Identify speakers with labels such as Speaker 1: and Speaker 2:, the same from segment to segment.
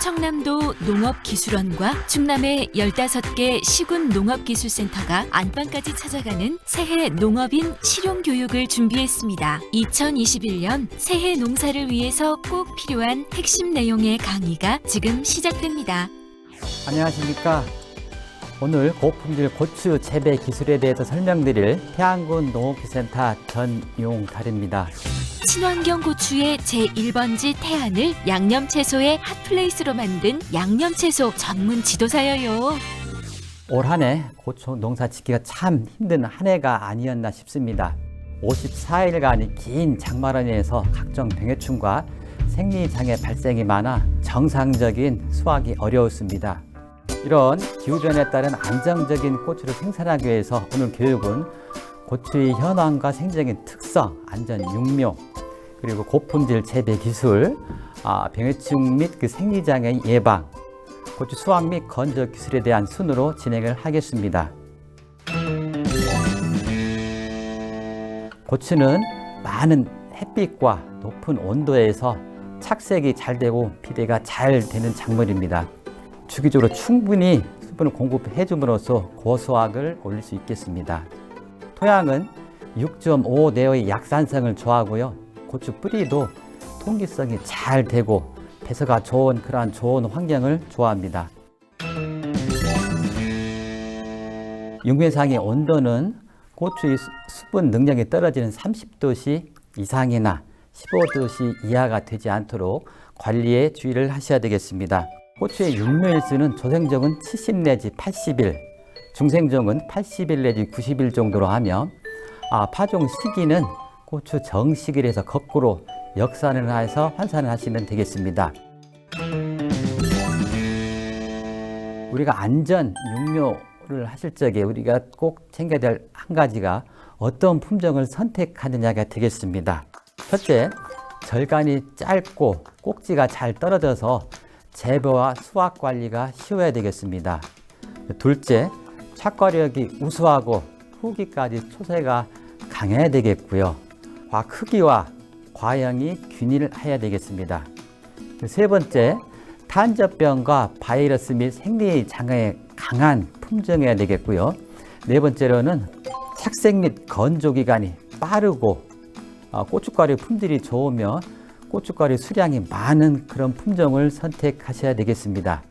Speaker 1: 청남도 농업기술원과 충남의 15개 시군 농업기술센터가 안방까지 찾아가는 새해 농업인 실용교육을 준비했습니다. 2021년 새해 농사를 위해서 꼭 필요한 핵심 내용의 강의가 지금 시작됩니다.
Speaker 2: 안녕하십니까. 오늘 고품질 고추 재배 기술에 대해서 설명드릴 태안군 농업기술센터 전용달입니다.
Speaker 1: 친환경 고추의 제1번지 태안을 양념채소의 핫플레이스로 만든 양념채소 전문 지도사여요.
Speaker 2: 올 한 해 고추 농사 짓기가 참 힘든 한 해가 아니었나 싶습니다. 54일간의 긴 장마로 인해서 각종 병해충과 생리장애 발생이 많아 정상적인 수확이 어려웠습니다. 이런 기후변화에 따른 안정적인 고추를 생산하기 위해서 오늘 교육은 고추의 현황과 생장의 특성, 안전 육묘, 그리고 고품질 재배 기술, 병해충 및 그 생리장애 예방, 고추 수확 및 건조 기술에 대한 순으로 진행을 하겠습니다. 고추는 많은 햇빛과 높은 온도에서 착색이 잘 되고 비대가 잘 되는 작물입니다. 주기적으로 충분히 수분을 공급해 줌으로써 고수확을 올릴 수 있겠습니다. 토양은 6.5 내의 약산성을 좋아하고요. 고추 뿌리도 통기성이 잘 되고 배서가 좋은 그러한 좋은 환경을 좋아합니다. 육면상의 온도는 고추의 수분 능력이 떨어지는 30도씨 이상이나 15도씨 이하가 되지 않도록 관리에 주의를 하셔야 되겠습니다. 고추의 육묘일수는 조생종은 70 내지 80일, 중생종은 80일 내지 90일 정도로 하며 파종 시기는 고추 정식일에서 거꾸로 역산을 해서 환산을 하시면 되겠습니다. 우리가 안전 육묘를 하실 적에 우리가 꼭 챙겨야 될 한 가지가 어떤 품종을 선택하느냐가 되겠습니다. 첫째, 절간이 짧고 꼭지가 잘 떨어져서 재배와 수확 관리가 쉬워야 되겠습니다. 둘째, 착과력이 우수하고 후기까지 초세가 강해야 되겠고요. 과 크기와 과형이 균일해야 되겠습니다. 세 번째, 탄저병과 바이러스 및 생리장애에 강한 품종이어야 되겠고요. 네 번째로는 착색 및 건조 기간이 빠르고 고춧가루 품질이 좋으며 고춧가루 수량이 많은 그런 품종을 선택하셔야 되겠습니다.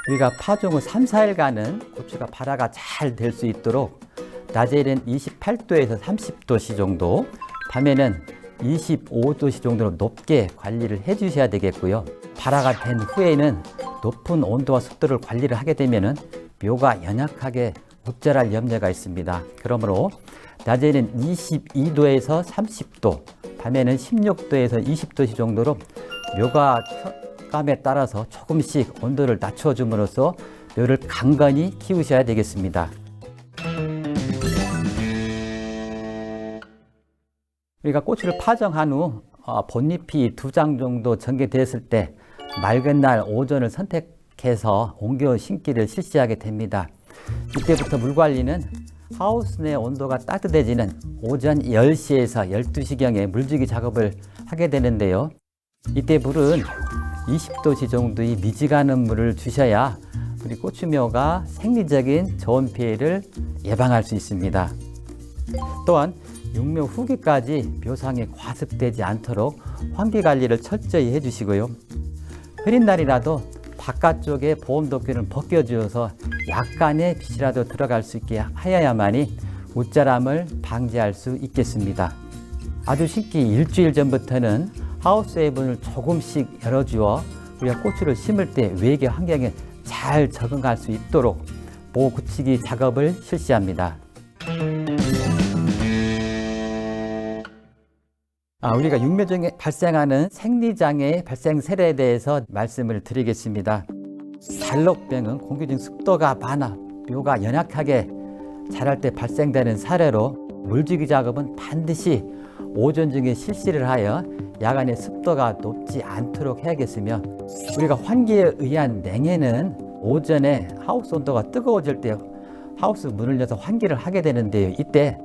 Speaker 2: 우리가 파종 후 3, 4일간은 고추가 발화가 잘 될 수 있도록 낮에는 28도에서 30도씨 정도, 밤에는 25도씨 정도로 높게 관리를 해 주셔야 되겠고요. 발화가 된 후에는 높은 온도와 습도를 관리를 하게 되면 묘가 연약하게 못 자랄 염려가 있습니다. 그러므로 낮에는 22도에서 30도, 밤에는 16도에서 20도씨 정도로 묘가 촉감에 따라서 조금씩 온도를 낮춰줌으로써 묘를 강건히 키우셔야 되겠습니다. 우리가 고추를 파종한 후 본잎이 2장 정도 전개되었을 때 맑은 날 오전을 선택해서 옮겨 심기를 실시하게 됩니다. 이때부터 물 관리는 하우스 내 온도가 따뜻해지는 오전 10시에서 12시경에 물주기 작업을 하게 되는데요. 이때 물은 20도씨 정도의 미지근한 물을 주셔야 우리 고추묘가 생리적인 저온 피해를 예방할 수 있습니다. 또한 육묘 후기까지 묘상에 과습되지 않도록 환기 관리를 철저히 해주시고요. 흐린 날이라도 바깥쪽에 보온도끼를 벗겨주어서 약간의 빛이라도 들어갈 수 있게 하여야만이 웃자람을 방지할 수 있겠습니다. 아주 심기 일주일 전부터는 하우스의 문을 조금씩 열어주어 우리가 고추를 심을 때 외계 환경에 잘 적응할 수 있도록 보호 굳히기 작업을 실시합니다. 우리가 육묘 중에 발생하는 생리장애 발생 사례에 대해서 말씀을 드리겠습니다. 달록병은 공기 중 습도가 많아 묘가 연약하게 자랄 때 발생되는 사례로 물주기 작업은 반드시 오전 중에 실시를 하여 야간에 습도가 높지 않도록 해야겠으며, 우리가 환기에 의한 냉해는 오전에 하우스 온도가 뜨거워질 때 하우스 문을 열어서 환기를 하게 되는데요. 이때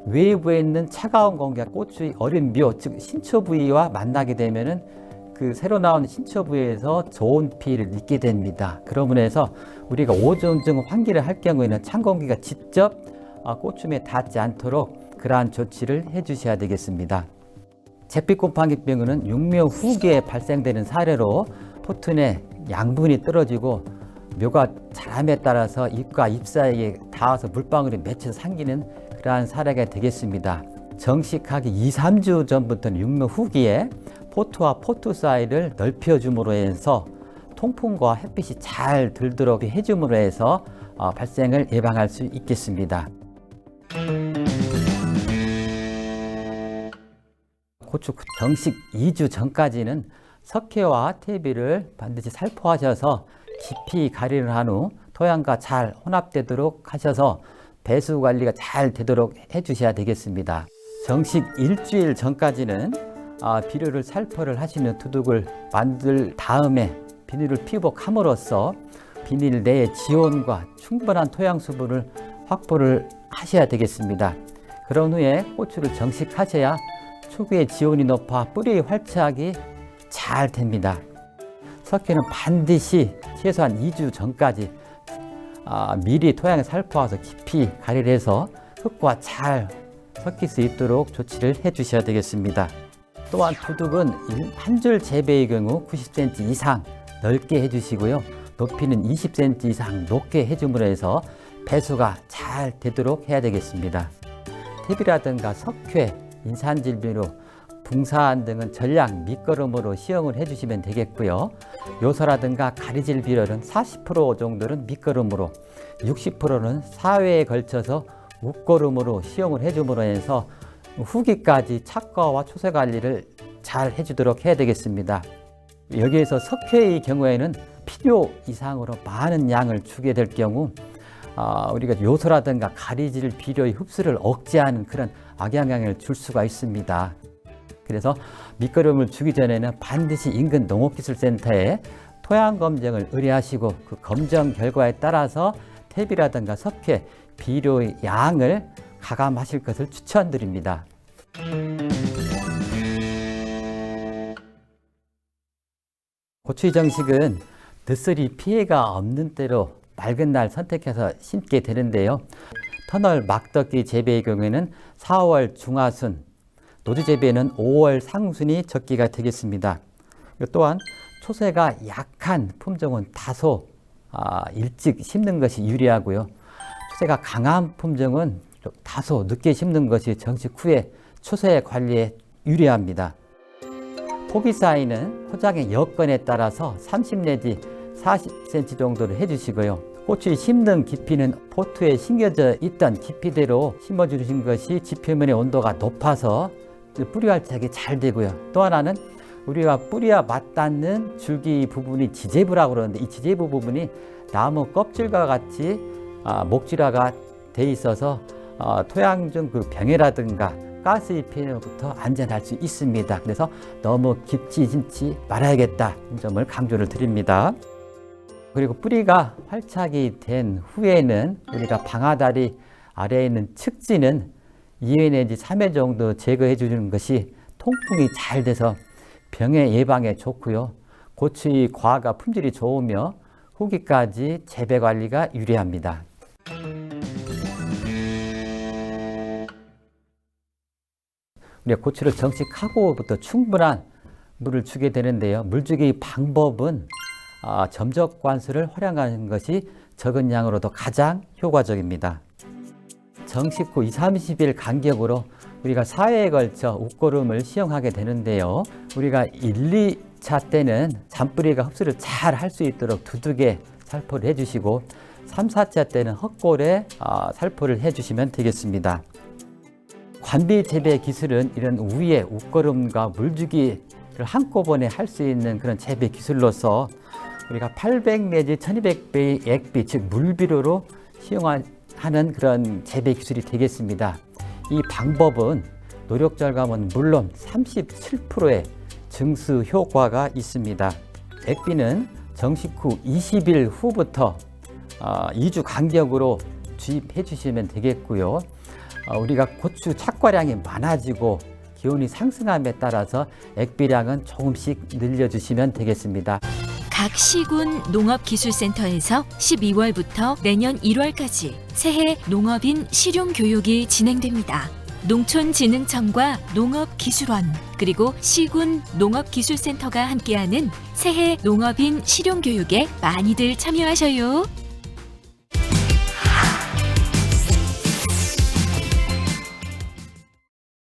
Speaker 2: 외부에 있는 차가운 공기가 고추의 어린 묘, 즉 신초 부위와 만나게 되면은 그 새로 나온 신초 부위에서 좋은 피를 입게 됩니다. 그러므로 해서 우리가 오존증 환기를 할 경우에는 찬 공기가 직접 고추에 닿지 않도록 그러한 조치를 해주셔야 되겠습니다. 잿빛곰팡이병은 육묘 후기에 발생되는 사례로 포트 내 양분이 떨어지고 묘가 자람에 따라서 잎과 잎 사이에 닿아서 물방울이 맺혀 생기는 그러한 사례가 되겠습니다. 정식하기 2-3주 전부터는 육묘 후기에 포트와 포트 사이를 넓혀줌으로 해서 통풍과 햇빛이 잘 들도록 해줌으로 해서 발생을 예방할 수 있겠습니다. 고추 정식 2주 전까지는 석회와 퇴비를 반드시 살포하셔서 깊이 가리를 한 후 토양과 잘 혼합되도록 하셔서 배수 관리가 잘 되도록 해주셔야 되겠습니다. 정식 일주일 전까지는 비료를 살포를 하시는 두둑을 만들 다음에 비닐을 피복함으로써 비닐 내의 지온과 충분한 토양 수분을 확보를 하셔야 되겠습니다. 그런 후에 고추를 정식하셔야 초기에 지온이 높아 뿌리 활착이 잘 됩니다. 석회는 반드시 최소한 2주 전까지 미리 토양에 살포해서 깊이 가리를 해서 흙과 잘 섞일 수 있도록 조치를 해 주셔야 되겠습니다. 또한 두둑은 한 줄 재배의 경우 90cm 이상 넓게 해주시고요. 높이는 20cm 이상 높게 해줌으로 해서 배수가 잘 되도록 해야 되겠습니다. 퇴비라든가 석회, 인산질비로 붕산 등은 전량 밑거름으로 시험을 해주시면 되겠고요. 요소라든가 가리질 비료는 40% 정도는 밑거름으로, 60%는 사회에 걸쳐서 웃거름으로 시험을 해줌으로 해서 후기까지 착과와 초세 관리를 잘 해주도록 해야 되겠습니다. 여기에서 석회의 경우에는 필요 이상으로 많은 양을 주게 될 경우 우리가 요소라든가 가리질 비료의 흡수를 억제하는 그런 악영향을 줄 수가 있습니다. 그래서 밑거름을 주기 전에는 반드시 인근 농업기술센터에 토양 검정을 의뢰하시고 그 검정 결과에 따라서 퇴비라든가 석회, 비료의 양을 가감하실 것을 추천드립니다. 고추의 정식은 늦설이 피해가 없는 때로 맑은 날 선택해서 심게 되는데요. 터널 막덕기 재배의 경우에는 4월 중하순, 노지 재배는 5월 상순이 적기가 되겠습니다. 또한 초세가 약한 품종은 다소 일찍 심는 것이 유리하고요. 초세가 강한 품종은 다소 늦게 심는 것이 정식 후에 초세 관리에 유리합니다. 포기 사이는 포장의 여건에 따라서 30 내지 40cm 정도를 해주시고요. 고추의 심는 깊이는 포트에 심겨져 있던 깊이대로 심어주신 것이 지표면의 온도가 높아서 뿌리 활착이 잘 되고요. 또 하나는 우리가 뿌리와 맞닿는 줄기 부분이 지재부라고 그러는데 이 지재부 부분이 나무 껍질과 같이 목질화가 돼 있어서 토양 중 그 병해라든가 가스의 피해로부터 안전할 수 있습니다. 그래서 너무 깊이 심지 말아야겠다 이 점을 강조를 드립니다. 그리고 뿌리가 활착이 된 후에는 우리가 방아다리 아래에 있는 측지는 2회 내지 3회 정도 제거해 주는 것이 통풍이 잘 돼서 병의 예방에 좋고요. 고추의 과가 품질이 좋으며 후기까지 재배 관리가 유리합니다. 우리가 고추를 정식하고부터 충분한 물을 주게 되는데요. 물주기 방법은 점적 관수를 활용하는 것이 적은 양으로도 가장 효과적입니다. 정식 후 20-30일 간격으로 우리가 4회에 걸쳐 웃거름을 시험하게 되는데요. 우리가 1, 2차 때는 잔뿌리가 흡수를 잘 할 수 있도록 두둑에 살포를 해주시고 3, 4차 때는 헛골에 살포를 해주시면 되겠습니다. 관비 재배 기술은 이런 우위에 웃거름과 물주기를 한꺼번에 할 수 있는 그런 재배 기술로서 우리가 800 내지 1200배의 액비, 즉 물비료로 시용하는 그런 재배 기술이 되겠습니다. 이 방법은 노력 절감은 물론 37%의 증수 효과가 있습니다. 액비는 정식 후 20일 후부터 2주 간격으로 주입해 주시면 되겠고요. 우리가 고추 착과량이 많아지고 기온이 상승함에 따라서 액비량은 조금씩 늘려주시면 되겠습니다.
Speaker 1: 각 시군 농업기술센터에서 12월부터 내년 1월까지 새해 농업인 실용교육이 진행됩니다. 농촌진흥청과 농업기술원 그리고 시군 농업기술센터가 함께하는 새해 농업인 실용교육에 많이들 참여하셔요.